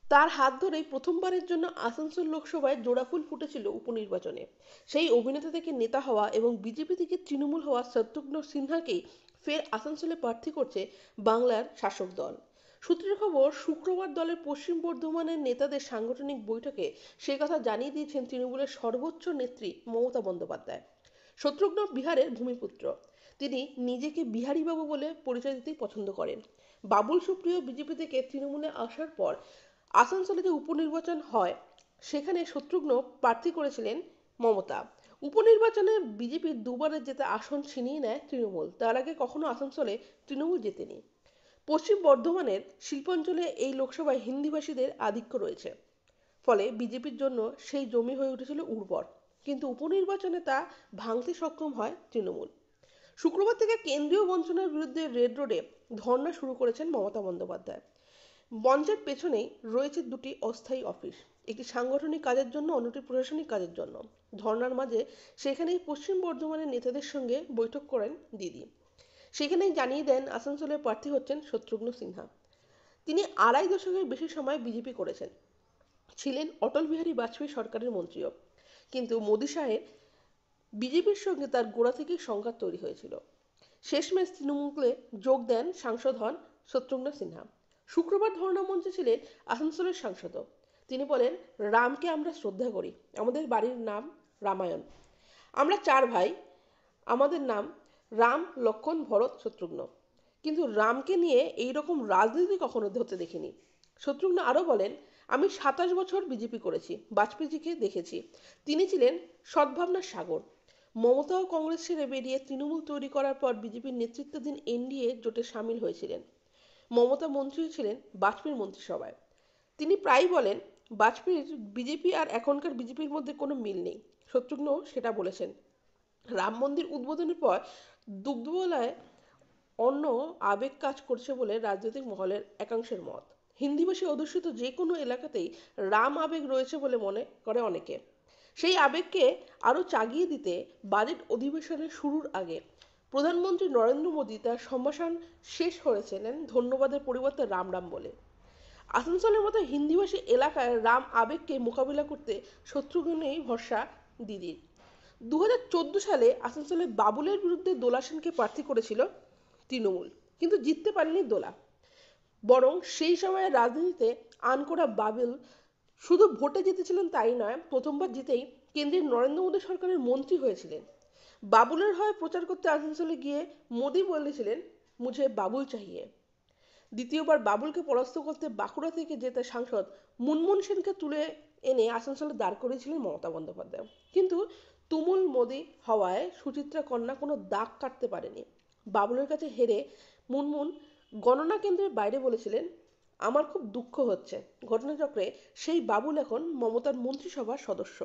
তার হাত ধরেই প্রথমবারের জন্য আসানসোল লোকসভায় জোড়াফুল ফুটেছিল উপনির্বাচনে। সেই অভিনেতা থেকে নেতা হওয়া এবং বিজেপি থেকে তৃণমূল হওয়া শত্রুঘ্ন সিনহাকেই ফের আসানসোলে প্রার্থী করছে বাংলার শাসক দল। সূত্রের খবর, শুক্রবার দলের পশ্চিম বর্ধমানের নেতাদের সাংগঠনিক বৈঠকে সে কথা জানিয়ে দিয়েছেন তৃণমূলের সর্বোচ্চ নেত্রী মমতা বন্দ্যোপাধ্যায়। শত্রুঘ্ন বিহারের ভূমিপুত্র। তিনি নিজেকে বিহারীবাবু বলে পরিচয় দিতেই পছন্দ করেন। বাবুল সুপ্রিয় বিজেপি থেকে তৃণমূলে আসার পর আসানসোলে যে উপনির্বাচন হয় সেখানে শত্রুঘ্ন প্রার্থী করেছিলেন মমতা। উপনির্বাচনে বিজেপির দুবারের জেতা আসন ছিনিয়ে নেয় তৃণমূল। তার আগে কখনো আসানসোলে তৃণমূল জেতেনি। পশ্চিম বর্ধমানের শিল্পাঞ্চলে এই লোকসভায় হিন্দিভাষীদের আধিক্য রয়েছে। ফলে বিজেপির জন্য সেই জমি হয়ে উঠেছিল উর্বর। কিন্তু উপনির্বাচনে তা ভাঙতে সক্ষম হয় তৃণমূল। শুক্রবার থেকে কেন্দ্রীয় বঞ্চনার বিরুদ্ধে রেড রোডে ধর্ণা শুরু করেছেন মমতা বন্দ্যোপাধ্যায়। মঞ্চের পেছনেই রয়েছে দুটি অস্থায়ী অফিস, একটি সাংগঠনিক কাজের জন্য, অন্যটি প্রশাসনিক কাজের জন্য। ধর্নার মাঝে সেখানেই পশ্চিম বর্ধমানের নেতাদের সঙ্গে বৈঠক করেন দিদি। সেখানেই জানিয়ে দেন আসানসোলের প্রার্থী হচ্ছেন শত্রুঘ্ন সিনহা। তিনি আড়াই দশকের বেশি সময় বিজেপি করেছেন, ছিলেন অটল বিহারী বাজপেয়ী সরকারের মন্ত্রীও। কিন্তু মোদী সাহেব বিজেপির সঙ্গে তার গোড়া থেকেই সংঘাত তৈরি হয়েছিল। শেষমেশ তৃণমূলে যোগ দেন, সাংসদ হন শত্রুঘ্ন সিনহা। শুক্রবার ধর্ণা মঞ্চে ছিলেন আসানসোলের সাংসদও। তিনি বলেন, রামকে আমরা শ্রদ্ধা করি, আমাদের বাড়ির নাম রামায়ণ। আমরা চার ভাই, আমাদের নাম রাম, লক্ষ্মণ, ভরত, শত্রুঘ্ন। কিন্তু রামকে নিয়ে এই রকম রাজনীতি কখনো হতে দেখিনি। শত্রুঘ্ন আরও বলেন, আমি 27 বছর বিজেপি করেছি, বাজপেয়ীজিকে দেখেছি, তিনি ছিলেন সদ্ভাবনার সাগর। মমতা ও কংগ্রেস ছেড়ে বেরিয়ে তৃণমূল তৈরি করার পর বিজেপির নেতৃত্বাধীন এনডিএ জোটে সামিল হয়েছিলেন। মমতা মন্ত্রী ছিলেন বাজপেয়ীর মন্ত্রিসভায়। তিনি প্রায়ই বলেন, বাজপেয়ীর বিজেপি আর এখনকার বিজেপির মধ্যে কোনো মিল নেই। শত্রুঘ্ন সেটা বলেছেন। রাম মন্দির উদ্বোধনের পর দুগ্ধবলায় অন্য আবেগ কাজ করছে বলে রাজনৈতিক মহলের একাংশের মত। হিন্দিভাষী অধ্যুষিত যে কোনো এলাকাতেই রাম আবেগ রয়েছে বলে মনে করে অনেকে। সেই আবেগকে আরও চাগিয়ে দিতে বাজেট অধিবেশনের শুরুর আগে প্রধানমন্ত্রী নরেন্দ্র মোদী তার সম্ভাষণ শেষ করেছিলেন ধন্যবাদের পরিবর্তে রাম রাম বলে। আসানসোলের মতো হিন্দিভাষী এলাকায় রাম আবেগকে মোকাবিলা করতে শত্রুঘ্নেই ভরসা দিদির। 2014 সালে আসানসোলে বাবুলের বিরুদ্ধে দোলা সেনকে প্রার্থী করেছিল তৃণমূল, কিন্তু জিততে পারেনি দোলা। বরং সেই সময়ে রাজনীতিতে আনকোড়া বাবুল শুধু ভোটে জিতেছিলেন তাই নয়, প্রথমবার জিতেই কেন্দ্রের নরেন্দ্র মোদী সরকারের মন্ত্রী হয়েছিলেন। বাবুলের হয়ে প্রচার করতে আসানসোলে গিয়ে মোদী বলেছিলেন, মুঝে বাবুল চাহিয়ে। দ্বিতীয়বার বাবুলকে পরাস্ত করতে বাঁকুড়া থেকে জেতা সাংসদ মুনমুন সেনকে তুলে এনে আসানসোলে দাঁড় করিয়েছিলেন মমতা বন্দ্যোপাধ্যায়। কিন্তু তুমুল মোদী হওয়ায় সুচিত্রা কন্যা কোনো দাগ কাটতে পারেনি। বাবুলের কাছে হেরে মুনমুন গণনা কেন্দ্রের বাইরে বলেছিলেন, আমার খুব দুঃখ হচ্ছে, ঘটনাচক্রে সেই বাবুল এখন মমতার মন্ত্রিসভার সদস্য।